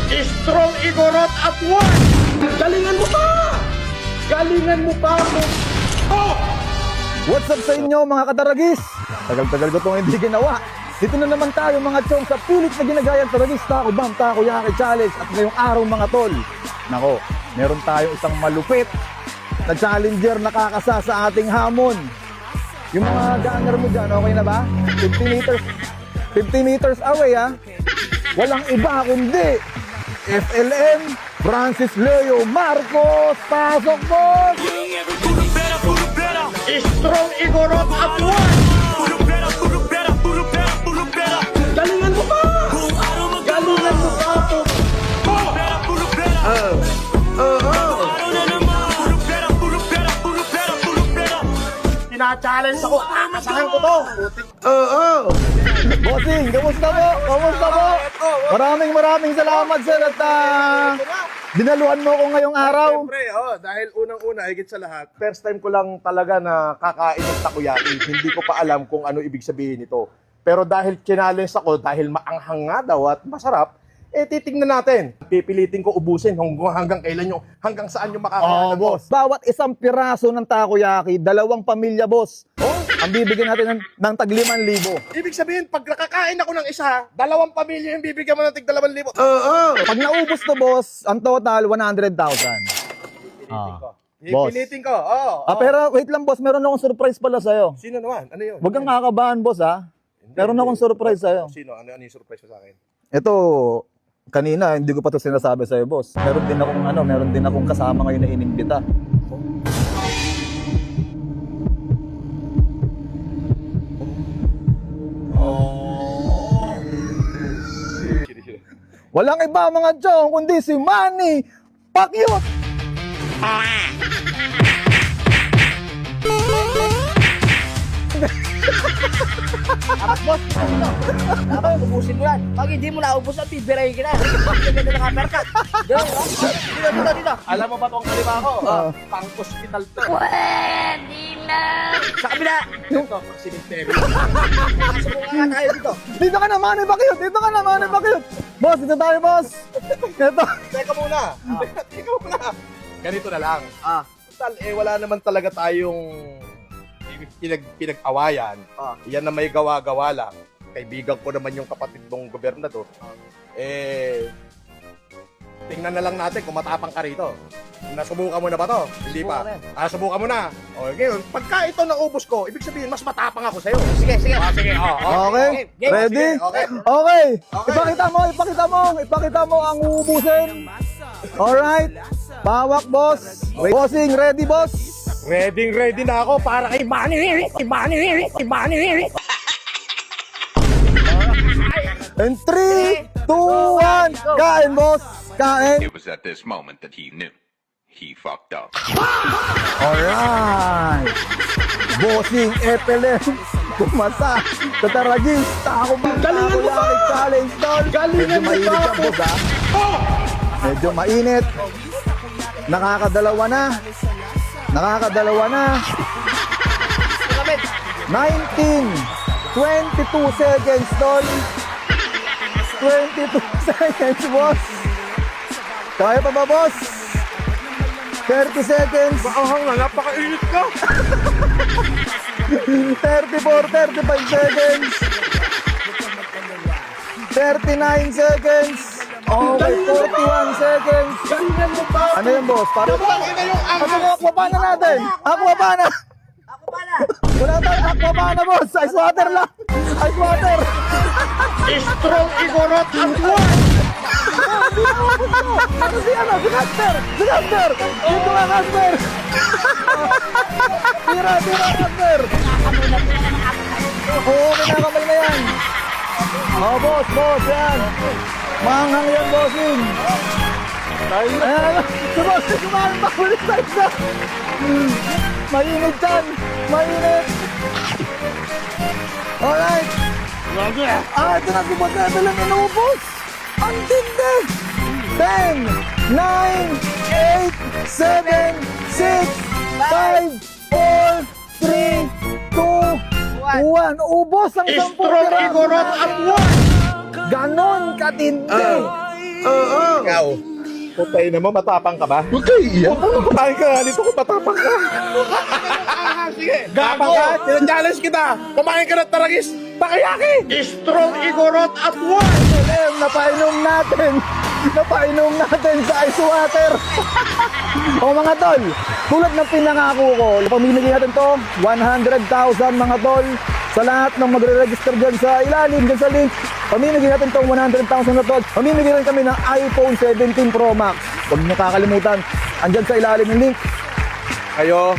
Strong Igorot at 1! Galingan mo pa! Galingan mo pa mo! Oh! What's up sa inyo mga kadaragis? Tagal-tagal ko itong hindi ginawa. Dito na naman tayo mga chong sa pilit na ginagayang Taragis Taco Bomb Takoyaki Challenge. At ngayong araw mga tol, nako, meron tayong isang malupit na challenger na kakasa sa ating hamon. Yung mga gunner mo dyan, okay na ba? 50 meters away ha. Walang iba kundi FLM Francis Leo Marcos. Pasok boss! Strong Igorot at 1! Galingan mo pa! Galingan mo pa po! Tina-challenge ako, kakasahan ko to! Bossing, kamusta po? Kamusta po? Maraming salamat sir at dinaluhan mo ko ngayong araw. Siyempre, dahil unang-una, higit sa lahat, first time ko lang talaga na kakain ng takoyaki. Hindi ko pa alam kung ano ibig sabihin nito. Pero dahil challenge ako, dahil maanghang nga daw at masarap, titignan natin. Pipilitin ko ubusin hanggang kailan nyo, hanggang saan nyo makakain. Boss. Bawat isang piraso ng takoyaki, 2 pamilya, boss. Ang bibigyan natin ng tag 5,000. Ibig sabihin, pag nakakain ako ng isa, 2 pamilya yung bibigyan mo ng tig 2,000. Pag naubos to, boss, ang total 100,000. Boss. Pipilitin ko, Pero wait lang, boss, meron akong surprise pala sa'yo. Sino naman? Ano yun? Huwag kang kakabahan, boss, ha? Meron akong surprise sa'yo. Sino? Ano yung surprise mo sa akin? Ito, kanina, hindi ko pa ito sinasabi sa'yo, boss. Meron din akong kasama ngayon na inimbita. Walang iba mga chong, kundi si Manny Pacquiao. Dapat boss, dapat ubusin mo yan. Pag hindi mo naubos at bibirahin ka na. Ganda ng uppercut. Dito. Alam mo ba tong kalima ko? Pang-hospital to. Pwede na. Sa kabila. Ito, cemetery. Subukan nga tayo dito. Dito ka na, Manny Pacquiao. Dito ka na, Manny Pacquiao. Boss, dito tayo, boss. Ito. Teka muna. Teka muna. Ganito na lang. Ah. Total, wala naman talaga tayong pinag-awayan. Yan na may gawa-gawa lang. Kaibigan ko naman yung kapatid mong gobernador. Tingnan na lang natin kung matapang ka rito. Nasubukan mo na ba to? Hindi pa. Subukan mo na. O, ngayon, pagka ito naubos ko, ibig sabihin, mas matapang ako sa'yo. Sige. Sige, Okay? Game. Ready? Okay. Okay. Ipakita mo ang uubusin. Alright. Pawak, boss. Bossing, ready, boss? Ready na ako para kay Manny. And 3, 2, 1. Kain, boss. Kain. It was at this moment that he knew. He fucked up. Alright. Bossing, FLM. Kumasa. Sa Taragis. Taco Bomb Takoyaki Challenge, tol. Galingan mo Medyo pa mainit yan, po! boss, ha? Medyo mainit. Nakakadalawa na. 19, 22 seconds, tol. 22 seconds, boss. Kaya pa ba, boss? 30 seconds. Napakainit ka. 34, 35 seconds. 39 seconds. Okay, 41 seconds. Galingan mo pa! Ano yung boss? Parang Ina yung ano yung aquapana natin? Aquapana! Ako pala. Wala tayo aquapana, boss. Ice water lang. Ice water. Strong Igorot at 1! Ano si Casper? Si Casper! Dito ka, Casper! Tira, Casper! Oo, kinakamay na yan. Boss, yan. Mahanghang yan, bossing. Ayan, si bossing kumain pa ulit sa isa. Mainit yan. Mainit. Alright. Ito na si Boss Rebel ang inubos. Ang tindi. 10, 9, 8, 7, 6, 5, 4, 3, 2, 1. Ubos ang 10 Strong Igorot at 1! Ganon katindi. Oo. Ikaw. Putay na mo, matapang ka ba? Huwag kayo iyan. Kumain ka nga dito kung matapang ka. Sige, matapang ka. Challenge kita. Kumain ka ng taragis. Takoyaki. Strong Igorot at one! Em, napainom natin sa ice water. O mga tol, tulad ng pinangako ko, pamimigay natin to 100,000 mga tol sa lahat ng magre-register dyan sa ilalim, dyan sa link. Pamimigay natin tong 100,000 na tol. Pamimigay rin kami ng iPhone 17 Pro Max. Huwag niyo kakalimutan, andyan sa ilalim ng link. Kayo,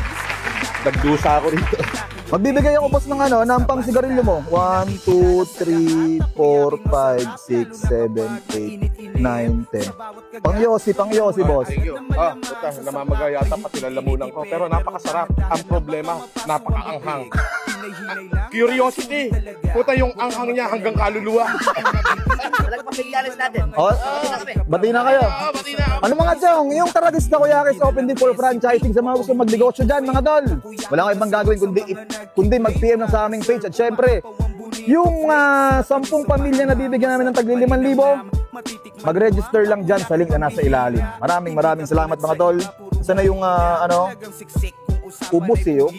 nagdusa ako rito. Magbibigay ako boss ng ano, ng pang sigarilyo mo. 1, 2, 3, 4, 5, 6, 7, 8, 9, 10. Pang Yossi boss. Thank you. Puta, namamaga yata pati lalamunan ko. Pero napakasarap. Ang problema, napakaanghang. Curiosity. Puta yung anghang niya hanggang kaluluwa. Talagang pag-challenge natin. Oh, bati na kayo. Ano mga chong, yung Taragis Takoyaki open din for franchising sa mga gusto magnegosyo dyan mga tol. Wala kang ibang gagawin kundi mag-PM lang sa aming page. At syempre, yung 10 pamilya na bibigyan namin ng tagli 5,000, mag-register lang dyan sa link na nasa ilalim. Maraming salamat mga tol. Sana yung ubos oh.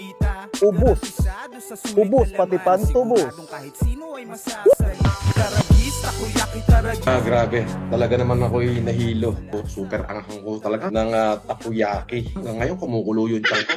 Ubos, pati pantubos. Grabe, talaga naman ako'y nahilo. Super anghang ko talaga ng takoyaki. Hanggang ngayon kumukulo yung tiyan ko.